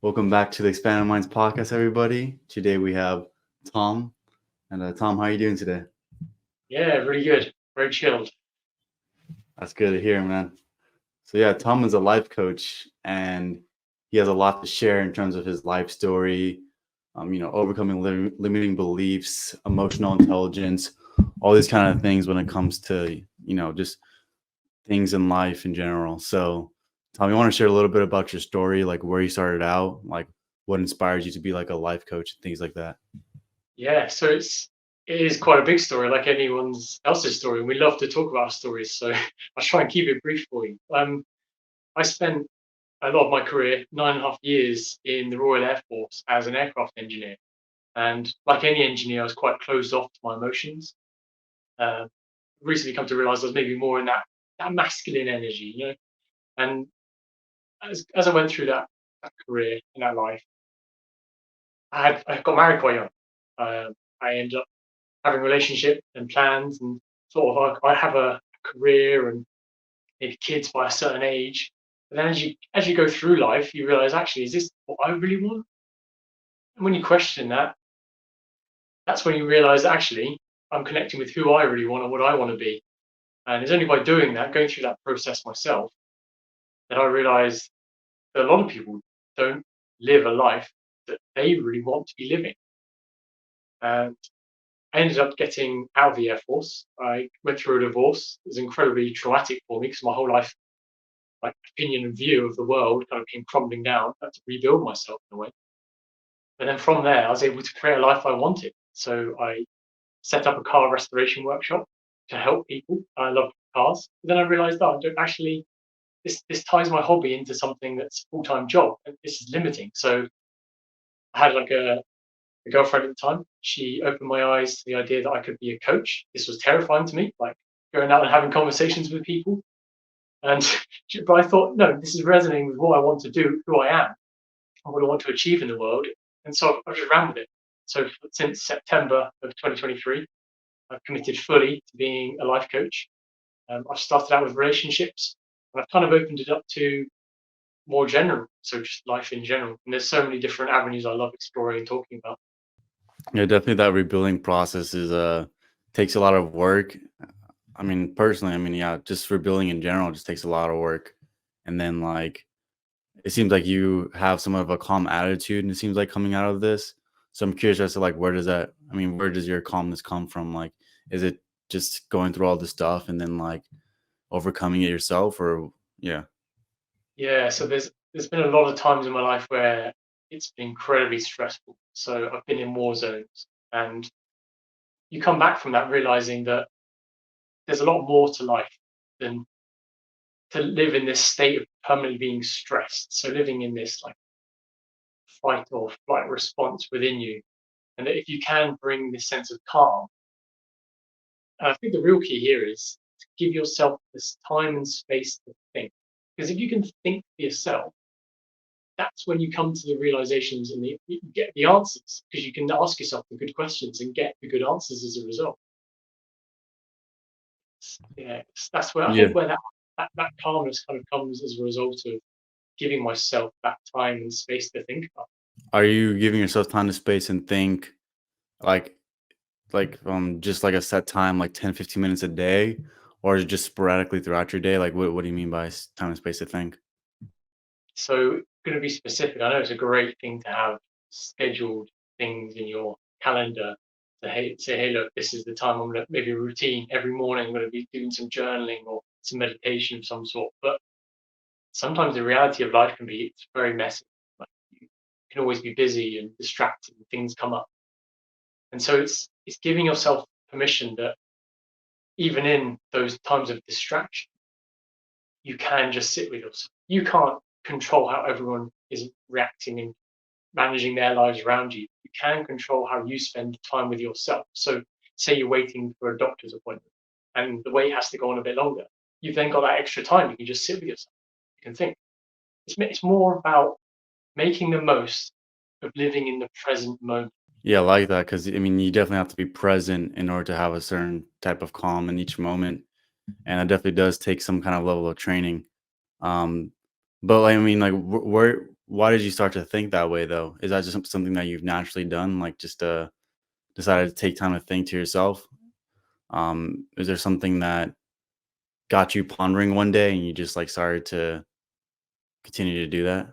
Welcome back to the Expanded Minds podcast, everybody. Today we have Tom. And Tom, how are you doing today? Yeah, really good. Very chilled. That's good to hear, man. So yeah, Tom is a life coach, and he has a lot to share in terms of his life story. Overcoming limiting beliefs, emotional intelligence, all these kind of things when it comes to just things in life in general. So, Tom, you want to share a little bit about your story, like where you started out, like what inspired you to be like a life coach and things like that? Yeah, so it is quite a big story, like anyone else's story. And we love to talk about our stories, so I'll try and keep it brief for you. I spent a lot of my career, 9.5 years, in the Royal Air Force as an aircraft engineer. And like any engineer, I was quite closed off to my emotions. Uh, Recently come to realize I was maybe more in that masculine energy, And as I went through that career and that life, I got married quite young. I ended up having a relationship and plans and sort of I have a career and maybe kids by a certain age. But then as you go through life, you realize actually, is this what I really want? And when you question that, that's when you realize actually I'm connecting with who I really want and what I want to be. And it's only by doing that, going through that process myself, that I realize that a lot of people don't live a life that they really want to be living. And I ended up getting out of the Air Force. I went through a divorce. It was incredibly traumatic for me because my whole life, like opinion and view of the world, kind of came crumbling down. I had to rebuild myself in a way. And then from there, I was able to create a life I wanted. So I set up a car restoration workshop to help people. I love cars. But then I realized that I don't actually this ties my hobby into something that's a full-time job, and this is limiting. So I had like a girlfriend at the time. She opened my eyes to the idea that I could be a coach. This was terrifying to me, like going out and having conversations with people. And but I thought, no, this is resonating with what I want to do, who I am, and what I want to achieve in the world. And so I just ran with it. So since September of 2023, I've committed fully to being a life coach. I've started out with relationships, and I've kind of opened it up to more general, so just life in general. And there's so many different avenues I love exploring and talking about. Yeah, definitely that rebuilding process is takes a lot of work. I mean, personally, yeah, just rebuilding in general just takes a lot of work. And then like it seems like you have somewhat of a calm attitude, and it seems like coming out of this. So I'm curious as to like where does your calmness come from? Like, is it just going through all this stuff and then like overcoming it yourself, or yeah? Yeah, so there's been a lot of times in my life where it's been incredibly stressful. So I've been in war zones, and you come back from that realizing that there's a lot more to life than to live in this state of permanently being stressed. So living in this like fight or flight response within you, and that if you can bring this sense of calm, and I think the real key here is to give yourself this time and space to think. Because if you can think for yourself, that's when you come to the realizations and you get the answers, because you can ask yourself the good questions and get the good answers as a result. Yeah, that's where I Yeah. think where that calmness kind of comes as a result of giving myself that time and space to think about. Are you giving yourself time to space and think like just like a set time, like 10, 15 minutes a day, or is it just sporadically throughout your day? Like what do you mean by time and space to think? So, going to be specific, I know it's a great thing to have scheduled things in your calendar to say, hey, look, this is the time I'm going to maybe a routine every morning. I'm going to be doing some journaling or some meditation of some sort. But sometimes the reality of life can be it's very messy. Like you can always be busy and distracted, and things come up. And so it's giving yourself permission that even in those times of distraction, you can just sit with yourself. You can't control how everyone is reacting and managing their lives around you. You can control how you spend time with yourself. So, say you're waiting for a doctor's appointment and the wait has to go on a bit longer. You've then got that extra time. You can just sit with yourself. You can think. It's more about making the most of living in the present moment. Yeah, I like that because you definitely have to be present in order to have a certain type of calm in each moment, and it definitely does take some kind of level of training. Um, but like, like, why did you start to think that way though? Is that just something that you've naturally done, like just decided to take time to think to yourself? Is there something that got you pondering one day and you just like started to continue to do that?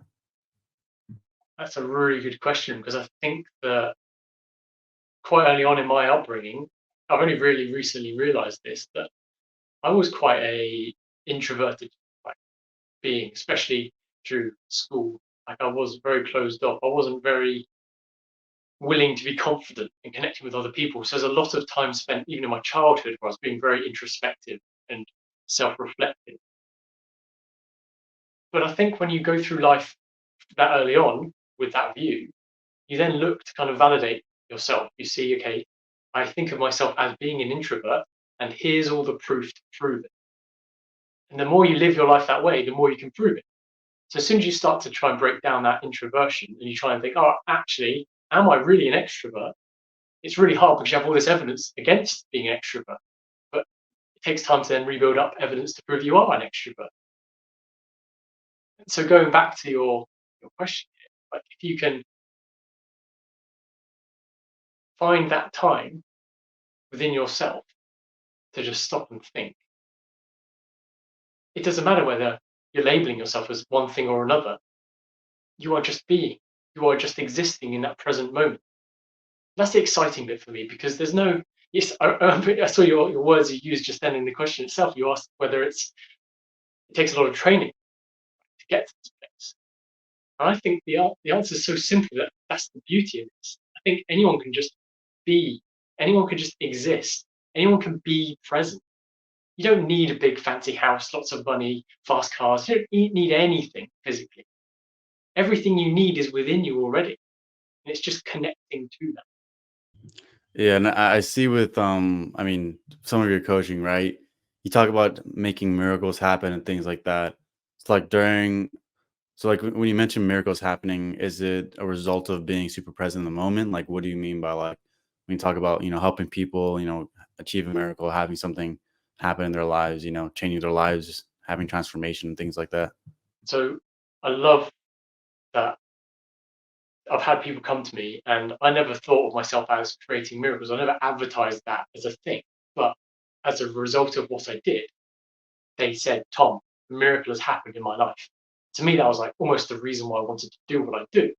That's a really good question because I think that quite early on in my upbringing, I've only really recently realized this, that I was quite a introverted like, being, especially through school. Like I was very closed off. I wasn't very willing to be confident and connecting with other people. So there's a lot of time spent, even in my childhood, where I was being very introspective and self-reflective. But I think when you go through life that early on with that view, you then look to kind of validate yourself. You see, okay, I think of myself as being an introvert, and here's all the proof to prove it. And the more you live your life that way, the more you can prove it. So as soon as you start to try and break down that introversion and you try and think, oh, actually, am I really an extrovert? It's really hard because you have all this evidence against being an extrovert. But it takes time to then rebuild up evidence to prove you are an extrovert. And so going back to your question here, like if you can find that time within yourself to just stop and think, it doesn't matter whether you're labeling yourself as one thing or another. You are just being, you are just existing in that present moment. That's the exciting bit for me because there's no, yes, I saw your words you used just then in the question itself. You asked whether it takes a lot of training to get to this place. And I think the answer is so simple that that's the beauty of this. I think anyone can just be, anyone can just exist, anyone can be present. You don't need a big fancy house, lots of money, fast cars. You don't need anything physically. Everything you need is within you already. And it's just connecting to that. Yeah, and I see with I mean, some of your coaching, right? You talk about making miracles happen and things like that. It's like when you mention miracles happening, is it a result of being super present in the moment? Like, what do you mean by like when you talk about helping people, achieve a miracle, having something happen in their lives, changing their lives, having transformation and things like that? So I love that I've had people come to me and I never thought of myself as creating miracles. I never advertised that as a thing. But as a result of what I did, they said, Tom, a miracle has happened in my life. To me, that was like almost the reason why I wanted to do what I do.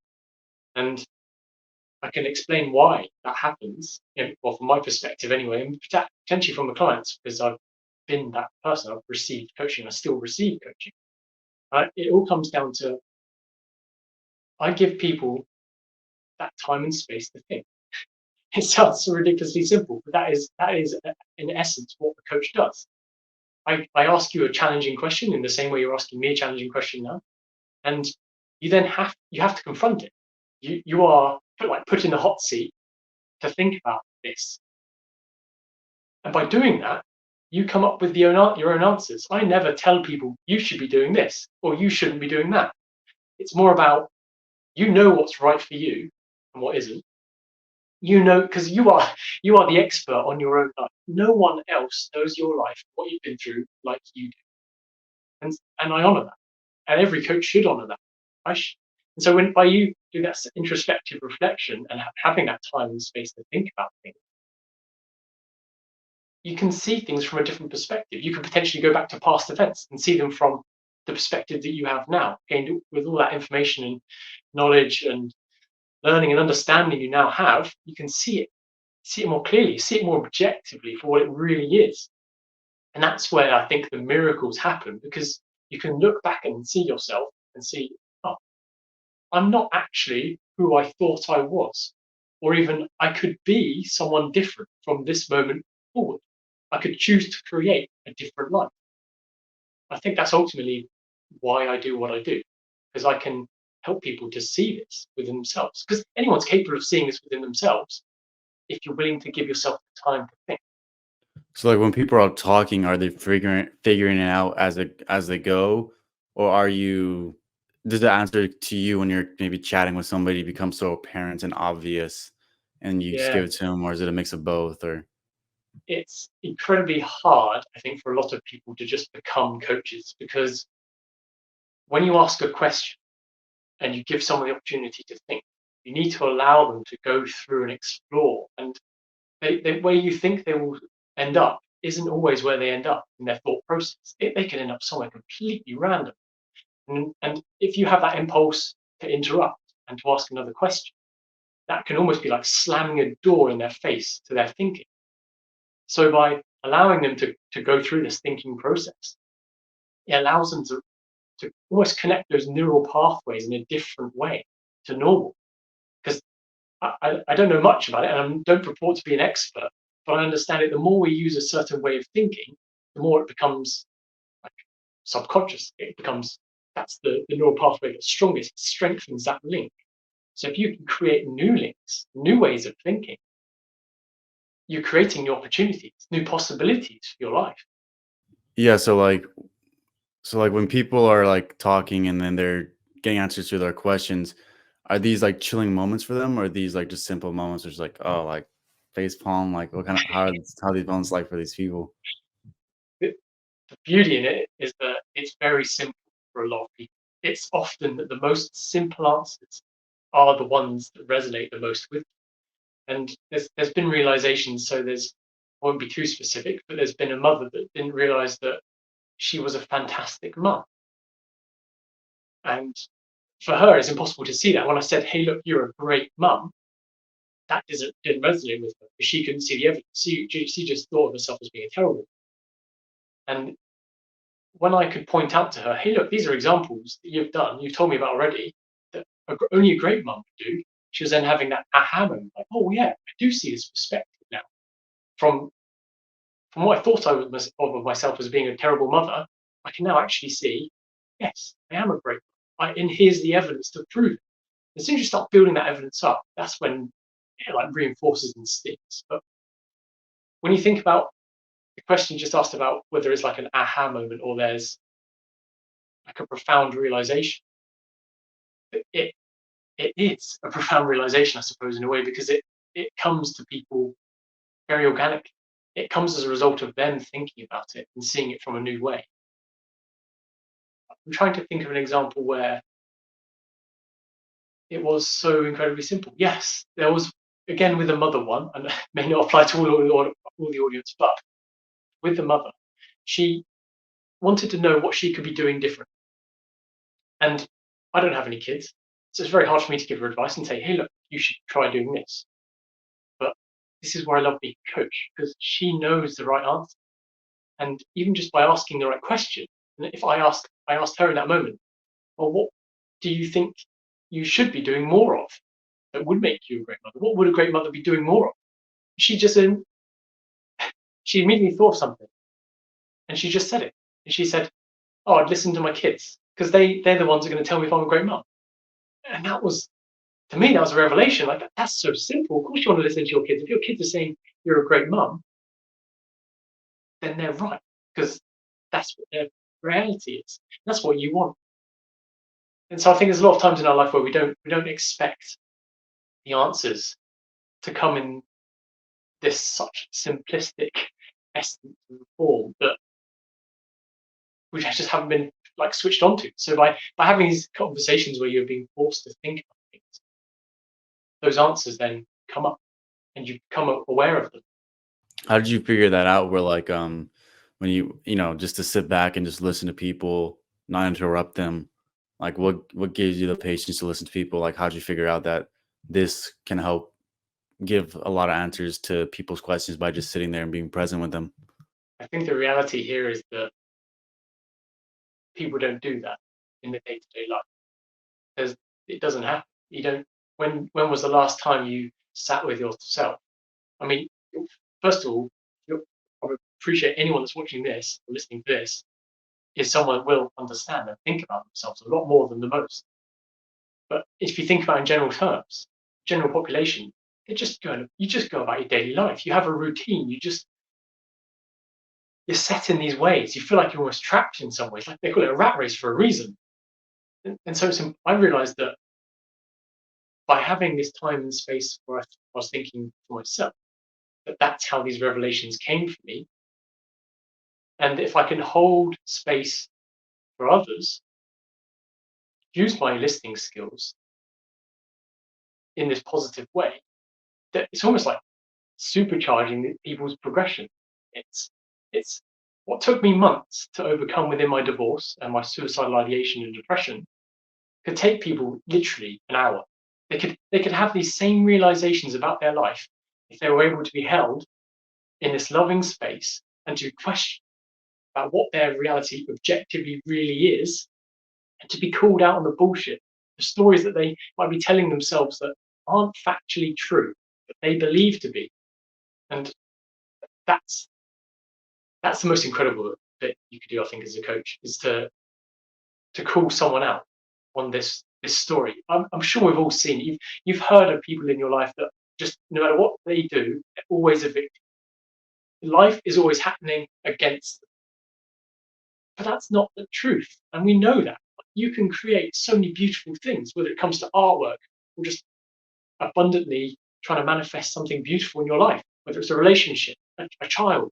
And I can explain why that happens, well, from my perspective anyway, and potentially from the clients, because I've been that person. I've received coaching, I still receive coaching. It all comes down to I give people that time and space to think. It sounds so ridiculously simple, but that is in essence what the coach does. I ask you a challenging question in the same way you're asking me a challenging question now, and you have to confront it. You are put in the hot seat to think about this, and by doing that, you come up with your own answers. I never tell people you should be doing this or you shouldn't be doing that. It's more about you know what's right for you and what isn't. You know, because you are the expert on your own life. No one else knows your life, what you've been through, like you do, and I honour that, and every coach should honour that. And so when by you do that introspective reflection and having that time and space to think about things, you can see things from a different perspective. You can potentially go back to past events and see them from the perspective that you have now, gained with all that information and knowledge and learning and understanding you now have. You can see it more clearly, see it more objectively for what it really is. And that's where I think the miracles happen because you can look back and see yourself and see, oh, I'm not actually who I thought I was. Or even I could be someone different from this moment forward. I could choose to create a different life. I think that's ultimately why I do what I do, because I can help people to see this within themselves. Because anyone's capable of seeing this within themselves if you're willing to give yourself the time to think. So like when people are talking, are they figuring it out as they go, or are you does the answer to you when you're maybe chatting with somebody become so apparent and obvious, and you just Yeah, give it to them, or is it a mix of both? Or it's incredibly hard, I think, for a lot of people to just become coaches because when you ask a question and you give someone the opportunity to think. You need to allow them to go through and explore. And where you think they will end up isn't always where they end up in their thought process. They can end up somewhere completely random. And if you have that impulse to interrupt and to ask another question, that can almost be like slamming a door in their face to their thinking. So by allowing them to go through this thinking process, it allows them to almost connect those neural pathways in a different way to normal. Because I don't know much about it, and I don't purport to be an expert, but I understand it. The more we use a certain way of thinking, the more it becomes like subconscious. It becomes, that's the neural pathway that's strongest. It strengthens that link. So if you can create new links, new ways of thinking, you're creating new opportunities, new possibilities for your life. Yeah, so like when people are like talking and then they're getting answers to their questions, are these like chilling moments for them, or are these like just simple moments, just like, oh, like face palm, like what kind of how are these moments like for these people? The, the beauty in it is that it's very simple for a lot of people. It's often that the most simple answers are the ones that resonate the most with you. And there's been realizations. So I won't be too specific, but there's been a mother that didn't realize that she was a fantastic mum. And for her, it's impossible to see that. When I said, "Hey, look, you're a great mum," that didn't resonate with her because she couldn't see the evidence. She just thought of herself as being terrible. And when I could point out to her, "Hey, look, these are examples that you've told me about already, that only a great mum would do," she was then having that aha moment, like, "Oh yeah, I do see this perspective now. From what I thought I was of myself as being a terrible mother, I can now actually see, yes, I am a great mum. And here's the evidence to prove it." As soon as you start building that evidence up, that's when it like reinforces and sticks. But when you think about the question you just asked about whether it's like an aha moment or there's like a profound realization, it it is a profound realization, I suppose, in a way, because it comes to people very organic. It comes as a result of them thinking about it and seeing it from a new way. I'm trying to think of an example where it was so incredibly simple. Yes, there was, again, with the mother one, and it may not apply to all the audience, but with the mother, she wanted to know what she could be doing different. And I don't have any kids, so it's very hard for me to give her advice and say, "Hey, look, you should try doing this." But this is where I love being a coach, because she knows the right answer. And even just by asking the right question, and if I asked her in that moment, "Well, what do you think you should be doing more of that would make you a great mother? What would a great mother be doing more of?" She just she immediately thought of something, and she just said it. And she said, "Oh, I'd listen to my kids because they're the ones who are going to tell me if I'm a great mum." And that was, to me, that was a revelation. Like, that's so simple. Of course, you want to listen to your kids. If your kids are saying you're a great mum, then they're right, because that's what their reality is. That's what you want. And so I think there's a lot of times in our life where we don't expect the answers to come in this such simplistic essence and form that we just haven't been like switched on to. So by having these conversations where you're being forced to think about things, those answers then come up and you become aware of them. How did you figure that out? Where like when just to sit back and just listen to people, not interrupt them. Like what gives you the patience to listen to people? Like how'd you figure out that this can help give a lot of answers to people's questions by just sitting there and being present with them? I think the reality here is that people don't do that in the day-to-day life. There's, it doesn't happen. You don't. When was the last time you sat with yourself? I mean, first of all, I would appreciate anyone that's watching this or listening to this is someone that will understand and think about themselves a lot more than the most. But if you think about in general terms, general population, you just go about your daily life. You have a routine. You're set in these ways. You feel like you're almost trapped in some ways. Like they call it a rat race for a reason. And so I realized that by having this time and space where I was thinking for myself, that's how these revelations came for me. And if I can hold space for others, use my listening skills in this positive way, that it's almost like supercharging people's progression. It's what took me months to overcome within my divorce and my suicidal ideation and depression could take people literally an hour. They could have these same realizations about their life if they were able to be held in this loving space and to question about what their reality objectively really is, and to be called out on the bullshit, the stories that they might be telling themselves that aren't factually true, but they believe to be. And that's that's the most incredible that you could do, I think, as a coach, is to call someone out on this story. I'm sure we've all seen it. You've heard of people in your life that just no matter what they do, they're always a victim. Life is always happening against them. But that's not the truth. And we know that. You can create so many beautiful things, whether it comes to artwork or just abundantly trying to manifest something beautiful in your life, whether it's a relationship, a child.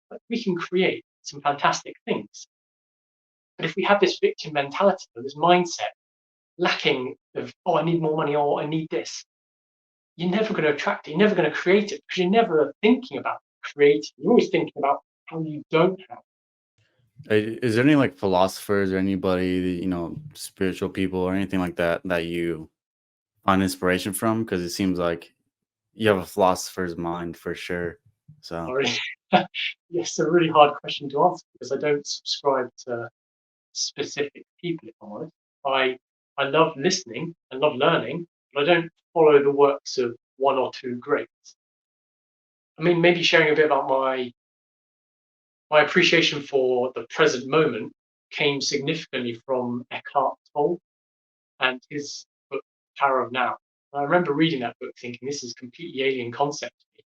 Like, we can create some fantastic things. But if we have this victim mentality, this mindset, lacking of, oh, I need more money, or I need this, you're never going to attract it. You're never going to create it because you're never thinking about creating. You're always thinking about how you don't have. Is there any like philosophers or anybody, spiritual people or anything like that that you find inspiration from? Because it seems like you have a philosopher's mind for sure. So, Sorry. Yes, a really hard question to answer because I don't subscribe to specific people, if I'm honest. I love listening and love learning, but I don't follow the works of one or two greats. I mean, maybe sharing a bit about my appreciation for the present moment came significantly from Eckhart Tolle and his book Power of Now. I remember reading that book thinking this is a completely alien concept to me.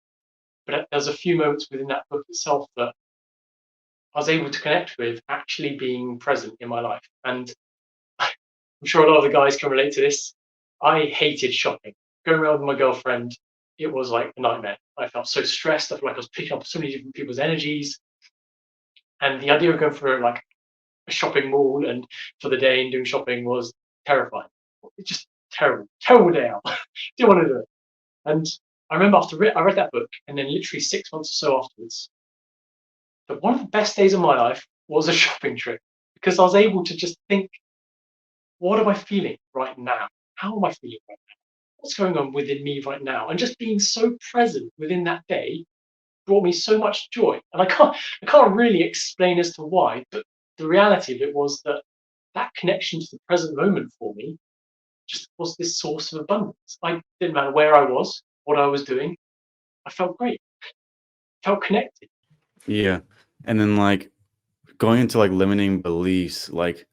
But there's a few moments within that book itself that I was able to connect with actually being present in my life. And I'm sure a lot of the guys can relate to this. I hated shopping. Going around with my girlfriend, it was like a nightmare. I felt so stressed. I felt like I was picking up so many different people's energies. And the idea of going for like a shopping mall and for the day and doing shopping was terrifying. It's just terrible, terrible day out. Didn't want to do it. And I remember I read that book, and then literally 6 months or so afterwards, that one of the best days of my life was a shopping trip because I was able to just think, what am I feeling right now? How am I feeling right now? What's going on within me right now? And just being so present within that day brought me so much joy. And I can't really explain as to why, but the reality of it was that that connection to the present moment for me just was this source of abundance. I didn't matter where I was, what I was doing. I felt great, felt connected. yeah. And then like going into like limiting beliefs, like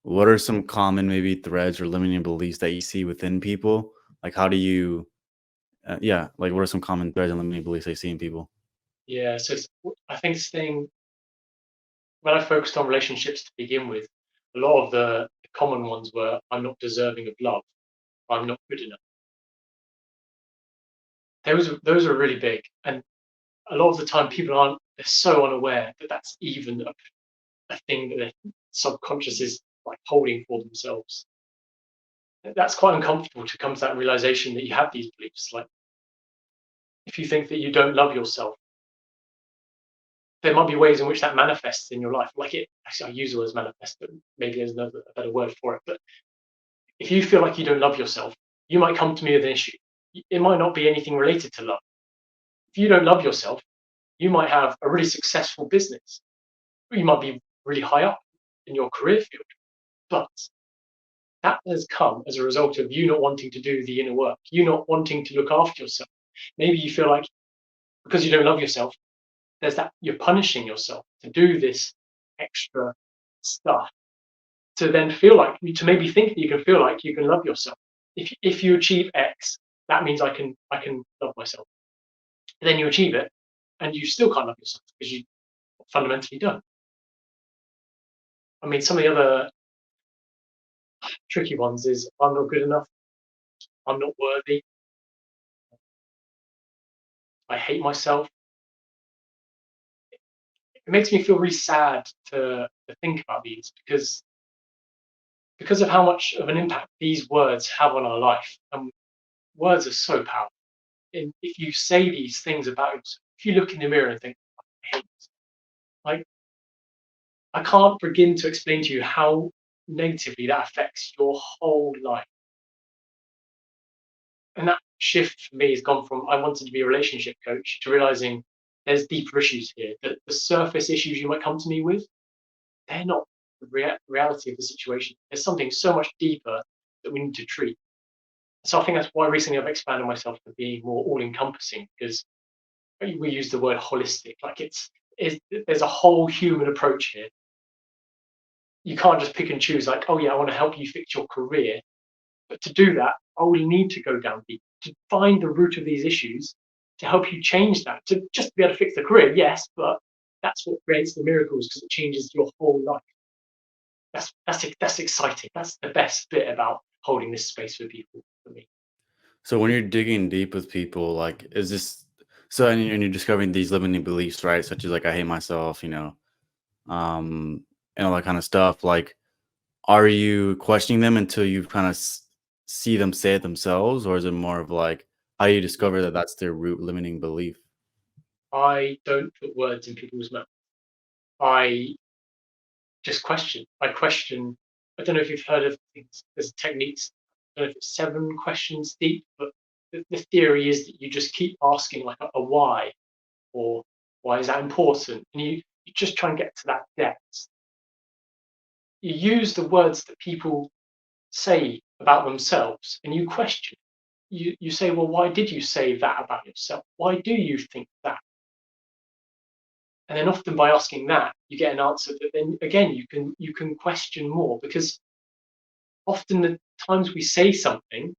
what are some common maybe threads or limiting beliefs that you see within people? Like how do you yeah, like what are some common threads and limiting beliefs they see in people? Yeah, so I think staying when I focused on relationships to begin with, a lot of the common ones were I'm not deserving of love, I'm not good enough. Those are really big, and a lot of the time people aren't they're so unaware that that's even a thing that their subconscious is like holding for themselves. That's quite uncomfortable to come to that realization that you have these beliefs. Like if you think that you don't love yourself, there might be ways in which that manifests in your life. Like it, actually, I use the word manifest, but maybe there's another a better word for it. But if you feel like you don't love yourself, you might come to me with an issue. It might not be anything related to love. If you don't love yourself, you might have a really successful business. You might be really high up in your career field, but that has come as a result of you not wanting to do the inner work, you not wanting to look after yourself. Maybe you feel like because you don't love yourself, there's that you're punishing yourself to do this extra stuff to then feel like to maybe think that you can feel like you can love yourself. If you achieve X, that means I can love myself. And then you achieve it, and you still can't love yourself because you fundamentally don't. I mean, some of the other tricky ones is I'm not good enough, I'm not worthy, I hate myself. It makes me feel really sad to think about these because because of how much of an impact these words have on our life. And words are so powerful. And if you say these things about yourself, if you look in the mirror and think, I hate this, like, I can't begin to explain to you how negatively that affects your whole life. And that shift for me has gone from I wanted to be a relationship coach to realizing there's deeper issues here. That the surface issues you might come to me with, they're not the reality of the situation. There's something so much deeper that we need to treat. So I think that's why recently I've expanded myself to being more all-encompassing, because we use the word holistic. Like there's a whole human approach here. You can't just pick and choose. Like, oh yeah, I want to help you fix your career, but to do that, I will need to go down deep to find the root of these issues to help you change that. To just be able to fix the career, yes, but that's what creates the miracles because it changes your whole life. That's exciting. That's the best bit about holding this space for people for me. So when you're digging deep with people, like, is this so? And you're discovering these limiting beliefs, right? Such as like I hate myself, um, and all that kind of stuff. Like, are you questioning them until you kind of see them say it themselves, or is it more of like how you discover that that's their root limiting belief? I don't put words in people's mouth. I just question. I question. I don't know if you've heard of things. There's techniques. I don't know if it's 7 questions deep, but the theory is that you just keep asking like a why, or why is that important, and you just try and get to that depth. You use the words that people say about themselves, and you question. You say, well, why did you say that about yourself? Why do you think that? And then often by asking that, you get an answer that then again you can question more, because often the times we say something,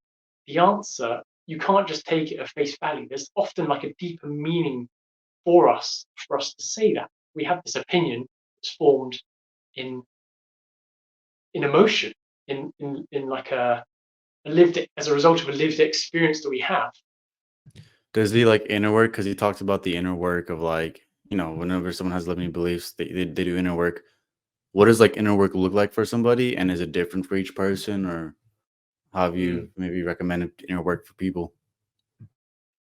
the answer, you can't just take it at face value. There's often like a deeper meaning for us to say that. We have this opinion that's formed in emotion, in like a lived as a result of a lived experience that we have. Does he like inner work? Because he talks about the inner work of like, whenever someone has limiting beliefs, they do inner work. What does like inner work look like for somebody? And is it different for each person? Or how have Mm. you maybe recommended inner work for people?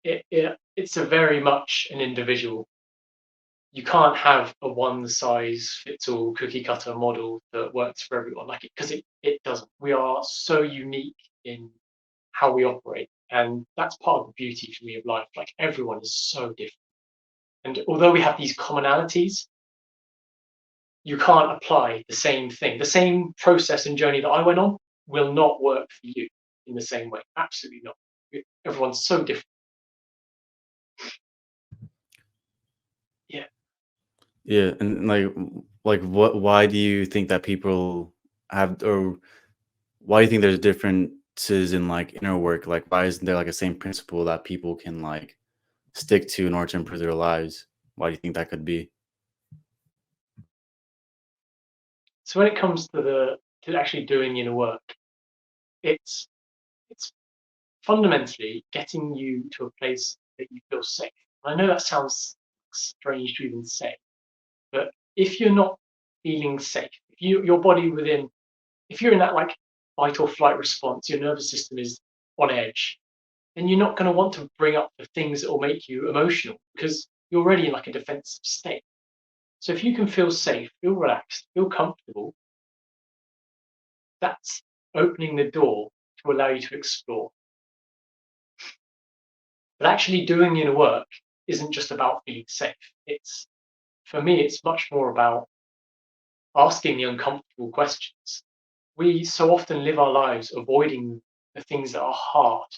It's a very much an individual. You can't have a one size fits all cookie cutter model that works for everyone, like, because it doesn't. We are so unique in how we operate, and that's part of the beauty for me of life. Like, everyone is so different, and although we have these commonalities, you can't apply the same thing. The same process and journey that I went on will not work for you in the same way. Absolutely not. Everyone's so different. Yeah. Yeah, and like what? Why do you think that people have, or why do you think there's differences in like inner work? Like, why isn't there like a same principle that people can like stick to in order to improve their lives? Why do you think that could be? So when it comes to to actually doing inner work, it's it's fundamentally getting you to a place that you feel safe. I know that sounds strange to even say, but if you're not feeling safe, if your body within, if you're in that like fight or flight response, your nervous system is on edge, then you're not going to want to bring up the things that will make you emotional, because you're already in like a defensive state. So if you can feel safe, feel relaxed, feel comfortable, that's opening the door to allow you to explore. But actually doing inner work isn't just about feeling safe. It's, for me, it's much more about asking the uncomfortable questions. We so often live our lives avoiding the things that are hard.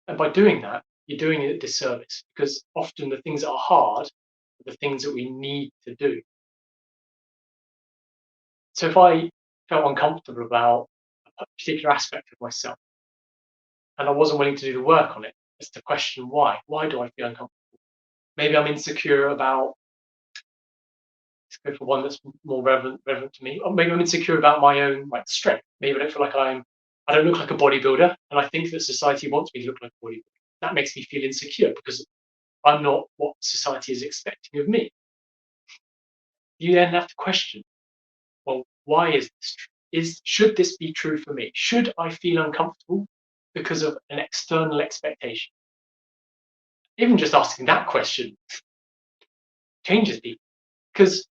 And by doing that, you're doing it a disservice, because often the things that are hard are the things that we need to do. So if I felt uncomfortable about a particular aspect of myself and I wasn't willing to do the work on it, it's to question why. Why do I feel uncomfortable? Maybe I'm insecure about, let's go for one that's more relevant to me. Or maybe I'm insecure about my own like strength. Maybe I don't feel like I don't look like a bodybuilder, and I think that society wants me to look like a bodybuilder. That makes me feel insecure because I'm not what society is expecting of me. You then have to question. well, why is this true? Should this be true for me? Should I feel uncomfortable because of an external expectation? Even just asking that question changes people, because as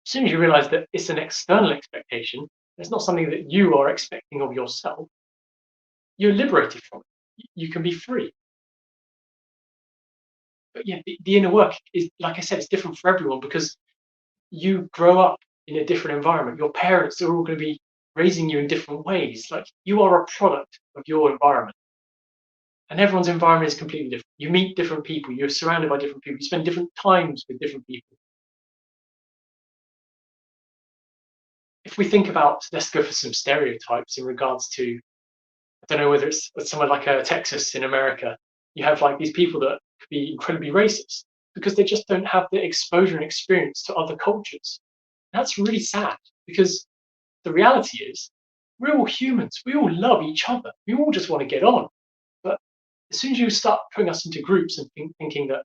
soon as you realize that it's an external expectation, it's not something that you are expecting of yourself, you're liberated from it. You can be free. But yeah, the inner work is, like I said, it's different for everyone because you grow up in a different environment. Your parents are all going to be raising you in different ways. Like, you are a product of your environment, and everyone's environment is completely different. You meet different people. You're surrounded by different people. You spend different times with different people. If we think about, let's go for some stereotypes in regards to, I don't know whether it's somewhere like Texas in America. You have like these people that could be incredibly racist because they just don't have the exposure and experience to other cultures. That's really sad, because the reality is we're all humans. We all love each other. We all just want to get on. But as soon as you start putting us into groups and thinking that,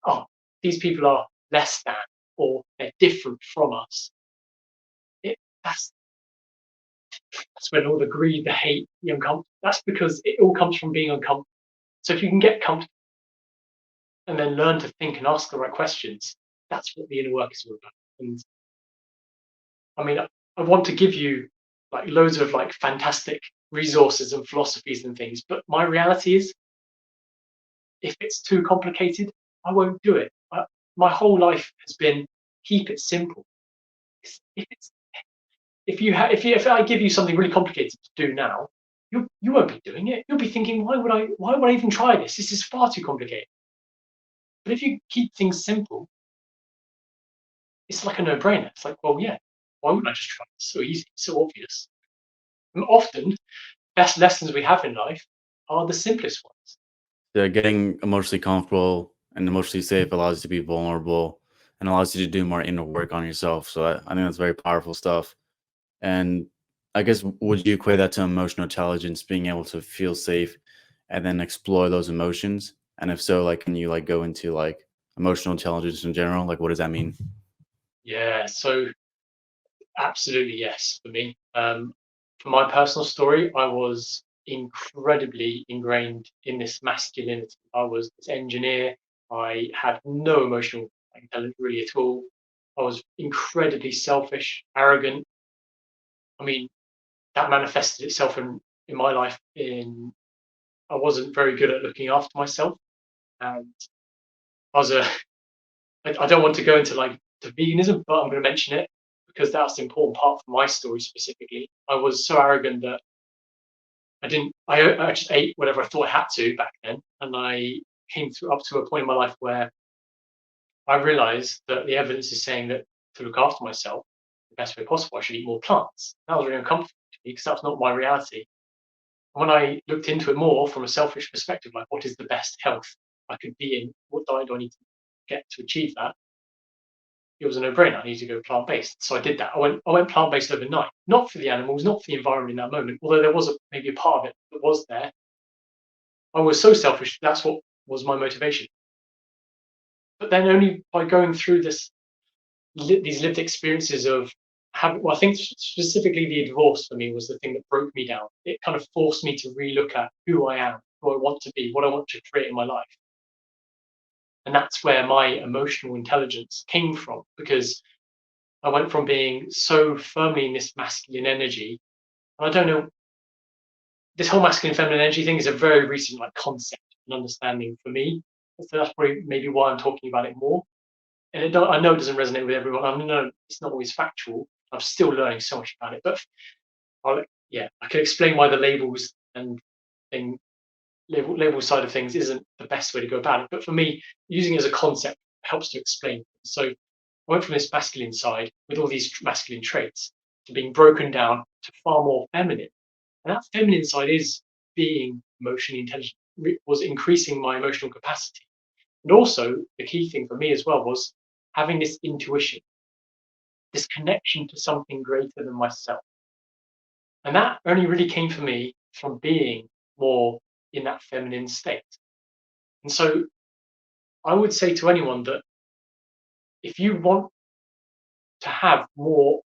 oh, these people are less than, or they're different from us, it, that's that's when all the greed, the hate, the uncomfortable. That's because it all comes from being uncomfortable. So if you can get comfortable and then learn to think and ask the right questions, that's what the inner work is all about. And I mean, I want to give you like loads of like fantastic resources and philosophies and things, but my reality is, if it's too complicated, I won't do it. My whole life has been keep it simple. If it's if I give you something really complicated to do now, you won't be doing it. You'll be thinking, why would I even try this? This is far too complicated. But if you keep things simple, it's like a no-brainer. It's like, well, yeah, why wouldn't I just try? It's so easy, so obvious. And often, best lessons we have in life are the simplest ones. Yeah, getting emotionally comfortable and emotionally safe allows you to be vulnerable and allows you to do more inner work on yourself. So I think that's very powerful stuff. And I guess would you equate that to emotional intelligence, being able to feel safe and then explore those emotions? And if so, like, can you like go into like emotional intelligence in general? Like, what does that mean? Yeah, so absolutely yes for me. For my personal story, I was incredibly ingrained in this masculinity. I was this engineer. I had no emotional intelligence really at all. I was incredibly selfish, arrogant. I mean, that manifested itself in my life in I wasn't very good at looking after myself, and I was a I don't want to go into like to veganism, but I'm going to mention it because that's the important part for my story specifically. I was so arrogant that I just ate whatever I thought I had to back then, and I came through up to a point in my life where I realized that the evidence is saying that to look after myself the best way possible, I should eat more plants. That was really uncomfortable to me because that's not my reality. And when I looked into it more from a selfish perspective, like what is the best health I could be in, what diet do I need to get to achieve that, it was a no-brainer. I need to go plant-based. So I did that. I went plant-based overnight, not for the animals, not for the environment in that moment, although there was maybe a part of it that was there. I was so selfish. That's what was my motivation. But then only by going through these lived experiences of having, well, I think specifically the divorce for me was the thing that broke me down. It kind of forced me to relook at who I am, who I want to be, what I want to create in my life. And that's where my emotional intelligence came from, because I went from being so firmly in this masculine energy. And I don't know, this whole masculine feminine energy thing is a very recent like concept and understanding for me. So that's probably maybe why I'm talking about it more. And I know it doesn't resonate with everyone. I know it's not always factual. I'm still learning so much about it. But yeah, I can explain why the labels and thing, label side of things isn't the best way to go about it. But for me, using it as a concept helps to explain. So I went from this masculine side with all these masculine traits to being broken down to far more feminine. And that feminine side is being emotionally intelligent, was increasing my emotional capacity. And also, the key thing for me as well was having this intuition, this connection to something greater than myself. And that only really came for me from being more in that feminine state. And so I would say to anyone that if you want to have more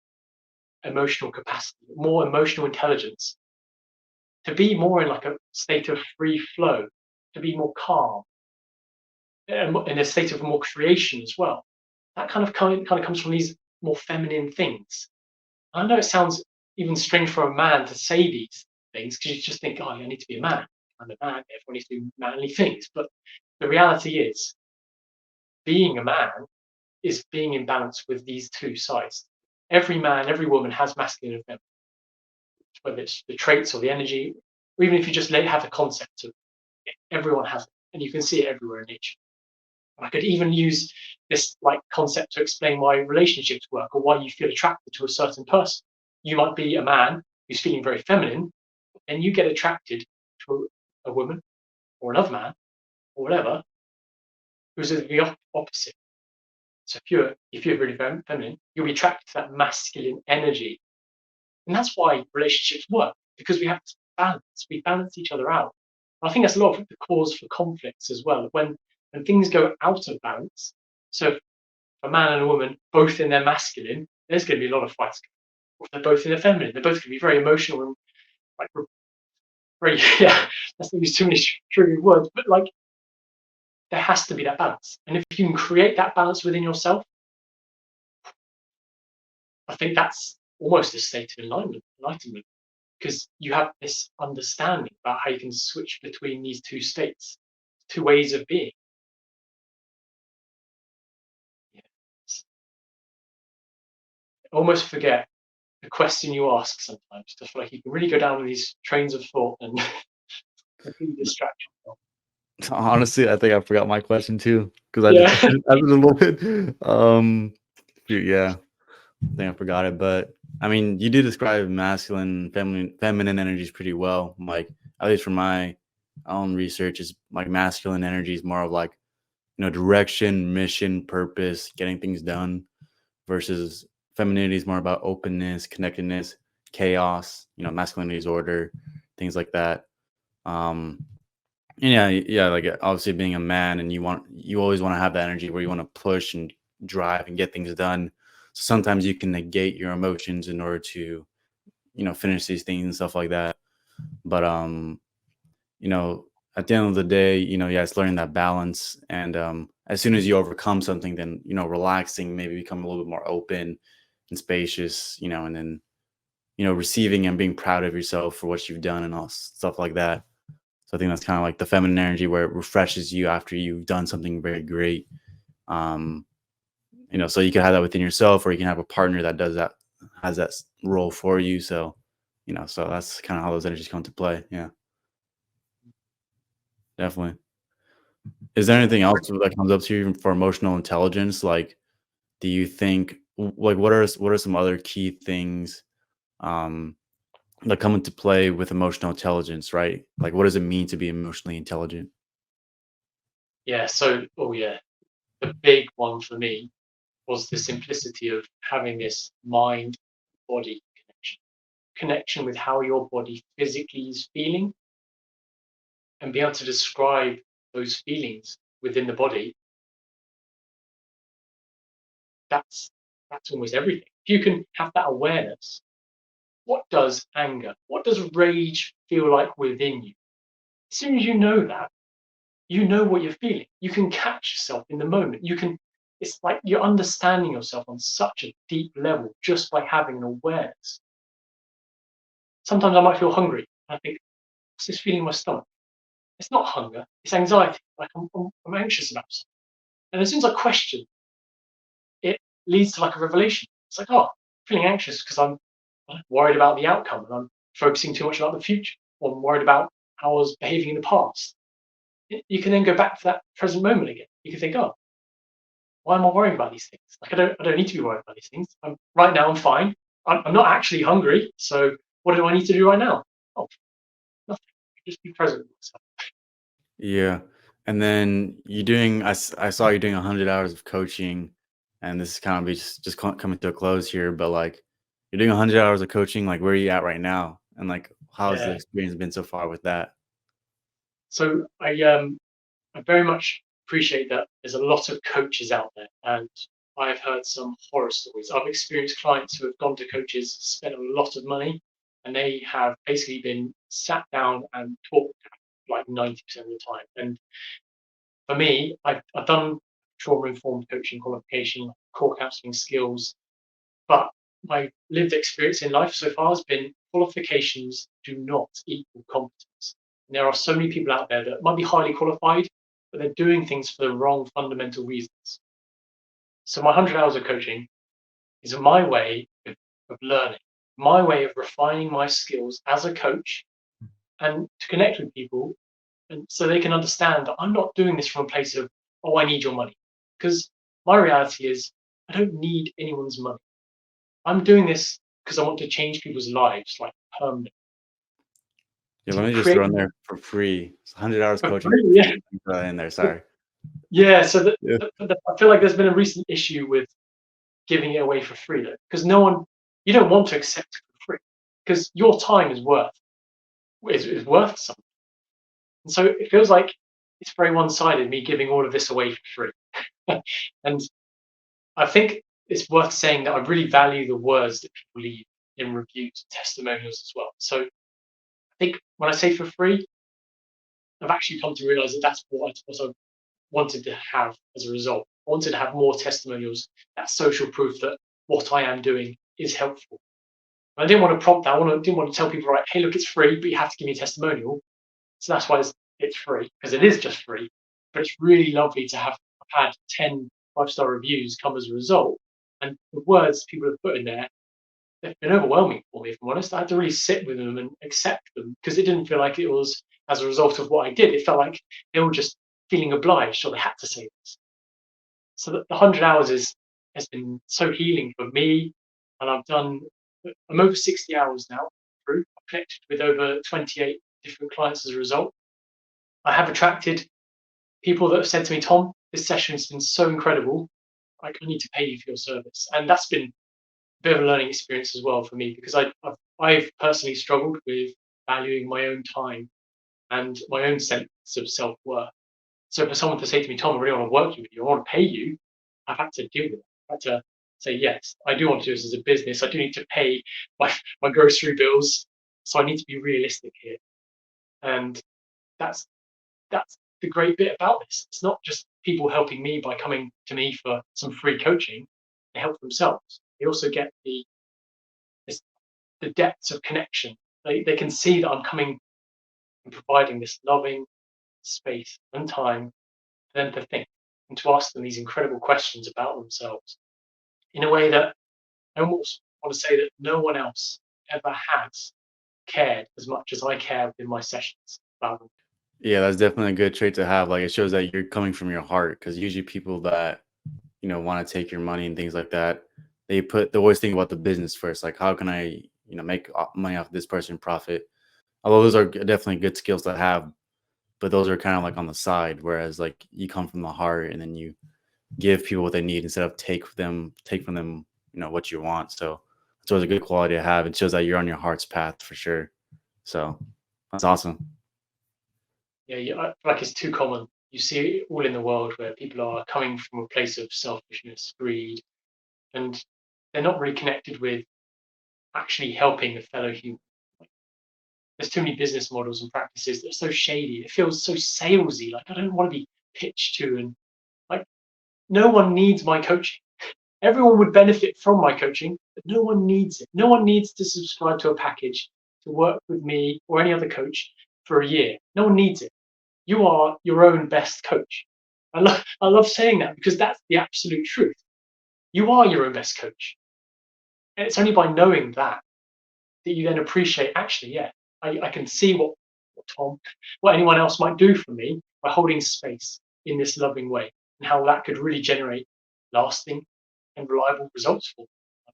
emotional capacity, more emotional intelligence, to be more in like a state of free flow, to be more calm, in a state of more creation as well. That kind of comes from these more feminine things. I know it sounds even strange for a man to say these things because you just think, oh, I need to be a man. I'm a man, therefore I need to do manly things. But the reality is, being a man is being in balance with these two sides. Every man, every woman has masculine and feminine, whether it's the traits or the energy, or even if you just have the concept of it, everyone has it, and you can see it everywhere in nature. I could even use this like concept to explain why relationships work or why you feel attracted to a certain person. You might be a man who's feeling very feminine, and you get attracted to a woman or another man or whatever who's the opposite. So if you're really feminine, you'll be attracted to that masculine energy, and that's why relationships work because we have this balance. We balance each other out. And I think that's a lot of the cause for conflicts as well. When things go out of balance, so if a man and a woman both in their masculine, there's going to be a lot of fights. Or if they're both in their feminine, they're both going to be very emotional and like very yeah. That's not use too many triggering words, but like there has to be that balance. And if you can create that balance within yourself, I think that's almost a state of enlightenment, because you have this understanding about how you can switch between these two states, two ways of being. Yeah. Almost forget the question you ask sometimes. Just feel like you can really go down these trains of thought and completely distract yourself. Honestly, I think I forgot my question too because I just Yeah. I did a little bit. Yeah, I think I forgot it, but I mean, you do describe masculine, feminine energies pretty well. Like at least from my own research, is like masculine energy is more of like direction, mission, purpose, getting things done, versus femininity is more about openness, connectedness, chaos. Masculinity is order, things like that. Um, and yeah, like obviously being a man, and you always want to have that energy where you want to push and drive and get things done. So sometimes you can negate your emotions in order to, finish these things and stuff like that. But you know, at the end of the day, yeah, it's learning that balance. And as soon as you overcome something, then relaxing, maybe become a little bit more open and spacious, and then receiving and being proud of yourself for what you've done and all stuff like that. So I think that's kind of like the feminine energy where it refreshes you after you've done something very great. Um, so you can have that within yourself, or you can have a partner that does that, has that role for you. So, so that's kind of how those energies come to play. Yeah, definitely. Is there anything else that comes up to you for emotional intelligence? Like, do you think like what are some other key things um, that come into play with emotional intelligence? Right? Like, what does it mean to be emotionally intelligent? Yeah. So, oh yeah, the big one for me was the simplicity of having this mind body connection with how your body physically is feeling, and be able to describe those feelings within the body. That's almost everything. If you can have that awareness, what does anger, what does rage feel like within you? As soon as you know that, you know what you're feeling. You can catch yourself in the moment. It's like you're understanding yourself on such a deep level just by having an awareness. Sometimes I might feel hungry. And I think, what's this feeling in my stomach? It's not hunger, it's anxiety. Like I'm anxious about something. And as soon as I question, it leads to like a revelation. It's like, oh, I'm feeling anxious because I'm worried about the outcome and I'm focusing too much about the future, or I'm worried about how I was behaving in the past. You can then go back to that present moment again. You can think, oh, why am I worrying about these things? Like I don't need to be worried about these things. Right now I'm fine. I'm not actually hungry. So what do I need to do right now? Oh, nothing. Just be present with myself. Yeah. And then I saw you doing 100 hours of coaching, and this is kind of just coming to a close here, but like you're doing 100 hours of coaching, like where are you at right now? And like, how's the Yeah. experience been so far with that? So I very much appreciate that there's a lot of coaches out there, and I've heard some horror stories. I've experienced clients who have gone to coaches, spent a lot of money, and they have basically been sat down and talked like 90% of the time. And for me, I've done trauma-informed coaching qualification, core counseling skills, but my lived experience in life so far has been qualifications do not equal competence. And there are so many people out there that might be highly qualified, but they're doing things for the wrong fundamental reasons. So my 100 hours of coaching is my way of learning, my way of refining my skills as a coach and to connect with people and so they can understand that I'm not doing this from a place of, oh, I need your money. Because my reality is I don't need anyone's money. I'm doing this because I want to change people's lives like permanently. Yeah, To let me just create throw in there for free. It's 100 hours for coaching free, for yeah. free. Throw that in there. Sorry. Yeah, so Yeah. I feel like there's been a recent issue with giving it away for free though, because no one you don't want to accept it for free because your time is worth something. And so it feels like it's very one-sided, me giving all of this away for free. And I think it's worth saying that I really value the words that people leave in reviews, testimonials as well. So I think when I say for free, I've actually come to realize that that's what I wanted to have as a result. I wanted to have more testimonials, that social proof that what I am doing is helpful. I didn't want to prompt that. Didn't want to tell people, right, hey, look, it's free, but you have to give me a testimonial. So that's why it's free, because it is just free. But it's really lovely to have had 10 5-star reviews come as a result. And the words people have put in there, they've been overwhelming for me, if I'm honest. I had to really sit with them and accept them because it didn't feel like it was as a result of what I did. It felt like they were just feeling obliged or they had to say this. So the 100 hours has been so healing for me. And I'm over 60 hours now through. I've connected with over 28 different clients as a result. I have attracted people that have said to me, Tom, this session has been so incredible. Like, I need to pay you for your service. And that's been a bit of a learning experience as well for me because I've personally struggled with valuing my own time and my own sense of self worth. So for someone to say to me, Tom, I really want to work with you, I want to pay you, I've had to deal with it. I've had to say, yes, I do want to do this as a business. I do need to pay my grocery bills. So I need to be realistic here. And that's that's the great bit about this. It's not just people helping me by coming to me for some free coaching. They help themselves. They also get the depths of connection. They can see that I'm coming and providing this loving space and time for them to think and to ask them these incredible questions about themselves in a way that I almost want to say that no one else ever has cared as much as I care in my sessions about them. Yeah, that's definitely a good trait to have. Like it shows that you're coming from your heart because usually people that, want to take your money and things like that, they always think about the business first. Like, how can I, make money off this person profit? Although those are definitely good skills to have, but those are kind of like on the side. Whereas like you come from the heart and then you give people what they need instead of take from them, what you want. So it's always a good quality to have. It shows that you're on your heart's path for sure. So that's awesome. Yeah, I feel like it's too common. You see it all in the world where people are coming from a place of selfishness, greed, and they're not really connected with actually helping a fellow human. There's too many business models and practices that are so shady. It feels so salesy. Like I don't want to be pitched to, and like no one needs my coaching. Everyone would benefit from my coaching, but no one needs it. No one needs to subscribe to a package to work with me or any other coach for a year. No one needs it. You are your own best coach. I love saying that because that's the absolute truth. You are your own best coach. And it's only by knowing that that you then appreciate, actually, yeah, I can see what Tom, what anyone else might do for me by holding space in this loving way and how that could really generate lasting and reliable results for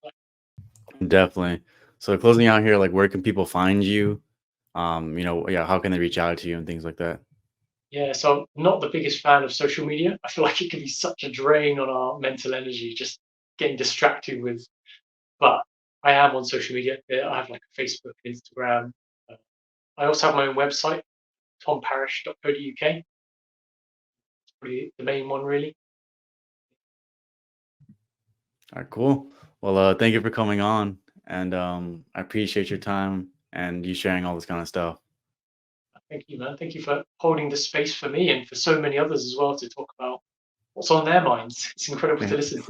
me. Definitely. So closing out here, like where can people find you? Yeah, how can they reach out to you and things like that? Yeah, so I'm not the biggest fan of social media. I feel like it can be such a drain on our mental energy, just getting distracted with. But I am on social media. Yeah, I have like a Facebook, Instagram. Uh, I also have my own website, tomparish.co.uk. It's probably the main one, really. All right, cool. Well, thank you for coming on, and I appreciate your time and you sharing all this kind of stuff. Thank you, man. Thank you for holding the space for me and for so many others as well to talk about what's on their minds. It's incredible to Yeah. listen.